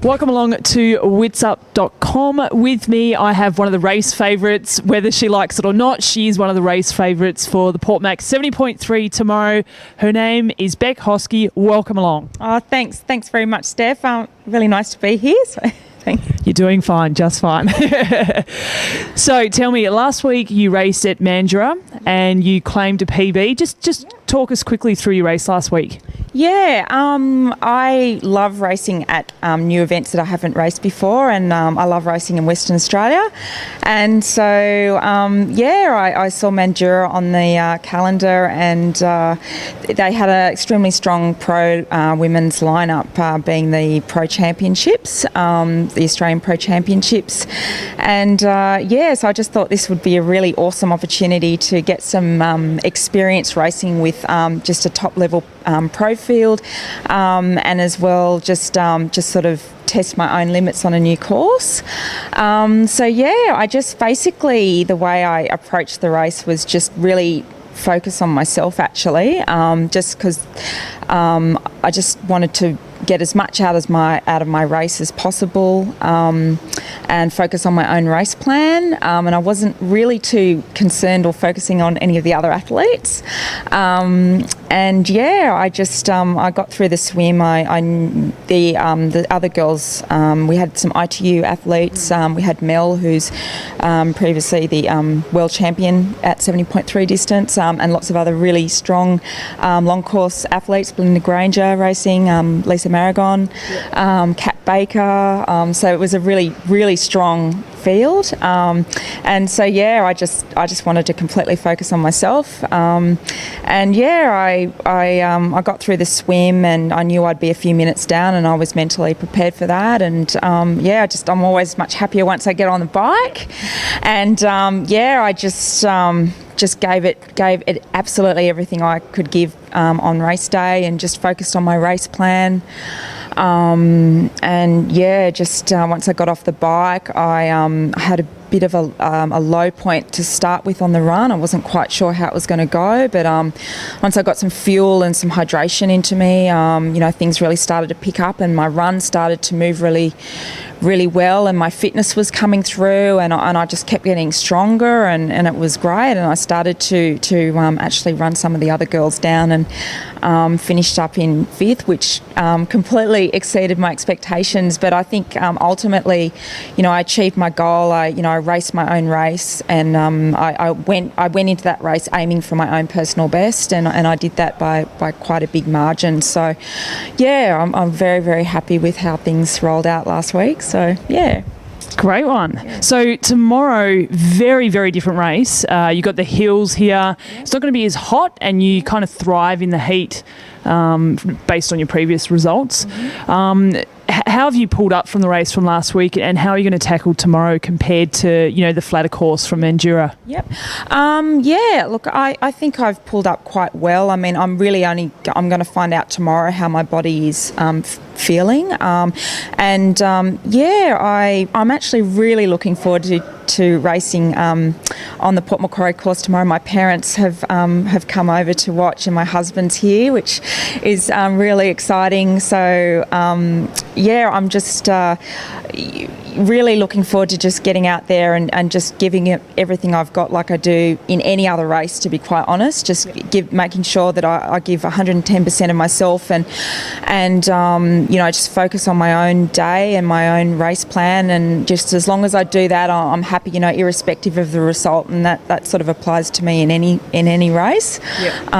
Welcome along to WITSUP.com. With me, I have one of the race favourites. Whether she likes it or not, she is one of the race favourites for the Port Mac 70.3 tomorrow. Her name is Bec Hoschke. Welcome along. Oh, thanks. Thanks very much, Steph. Really nice to be here. So, thanks. You're doing fine, just fine. So tell me, last week you raced at Mandurah and you claimed a PB. Just talk us quickly through your race last week. Yeah, I love racing at new events that I haven't raced before, and I love racing in Western Australia. And so, I saw Mandurah on the calendar, and they had an extremely strong pro women's lineup, being the Pro Championships, the Australian Pro Championships. And so I just thought this would be a really awesome opportunity to get some experience racing with just a top level pro field, and as well just sort of test my own limits on a new course. I just basically, the way I approached the race was just really focus on myself, actually, just because I just wanted to get as much out of my race as possible, and focus on my own race plan, and I wasn't really too concerned or focusing on any of the other athletes, I got through the swim. The other girls, we had some ITU athletes. We had Mel, who's previously the world champion at 70.3 distance, and lots of other really strong long course athletes. Belinda Granger racing, Lisa Maragon, Kat Baker. So it was a really, really strong field, I just wanted to completely focus on myself, I got through the swim, and I knew I'd be a few minutes down, and I was mentally prepared for that, and I'm always much happier once I get on the bike, and I just gave it absolutely everything I could give on race day, and just focused on my race plan. Once I got off the bike, I had a bit of a low point to start with on the run. I wasn't quite sure how it was going to go, but once I got some fuel and some hydration into me, things really started to pick up, and my run started to move really, really well, and my fitness was coming through, and I just kept getting stronger, and it was great. And I started to actually run some of the other girls down, and finished up in 5th, which completely exceeded my expectations. But I think ultimately, I achieved my goal. I raced my own race, and I went into that race aiming for my own personal best, and I did that by quite a big margin. So I'm very, very happy with how things rolled out last week. So Great one. Yeah. So tomorrow, very, very different race. You got the hills here. Yeah. It's not going to be as hot, and you kind of thrive in the heat based on your previous results. Mm-hmm. How have you pulled up from the race from last week, and how are you going to tackle tomorrow compared to the flatter course from Mandurah? Yep. Look, I think I've pulled up quite well. I mean, I'm going to find out tomorrow how my body is feeling, I'm actually really looking forward to racing on the Port Macquarie course tomorrow. My parents have come over to watch, and my husband's here, which is really exciting. So I'm just really looking forward to just getting out there and just giving it everything I've got, like I do in any other race, to be quite honest. Just making sure that I give 110% of myself, and just focus on my own day and my own race plan, and just as long as I do that, I'm happy, irrespective of the result, and that sort of applies to me in any race. Yep.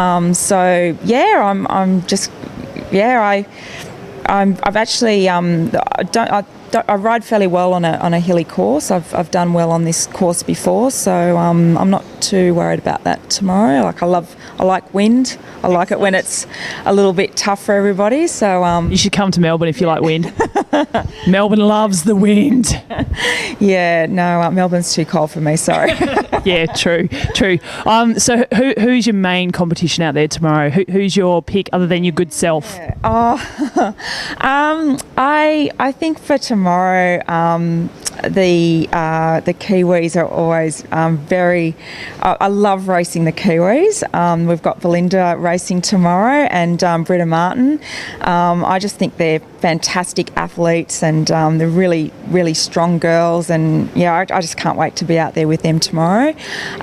I've actually I ride fairly well on a hilly course. I've done well on this course before, so I'm not too worried about that tomorrow. I like wind. I like it when it's a little bit tough for everybody. So you should come to Melbourne if you like wind. Melbourne loves the wind. Yeah, no, Melbourne's too cold for me, sorry. Yeah, true. So who's your main competition out there tomorrow? Who's your pick other than your good self? I think for tomorrow, the Kiwis are always very. I love racing the Kiwis. We've got Belinda racing tomorrow and Britta Martin. I just think they're fantastic athletes and they're really, really strong girls. And yeah, I just can't wait to be out there with them tomorrow.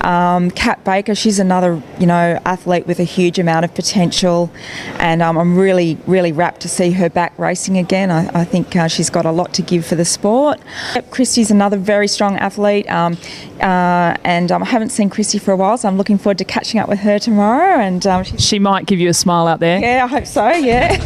Kat Baker, she's another athlete with a huge amount of potential, and I'm really, really rapt to see her back racing again. I think she's got a lot to give for the sport. Christy's another very strong athlete, and I haven't seen Christy for a while, so I'm looking forward to catching up with her tomorrow. And she might give you a smile out there. Yeah, I hope so, yeah.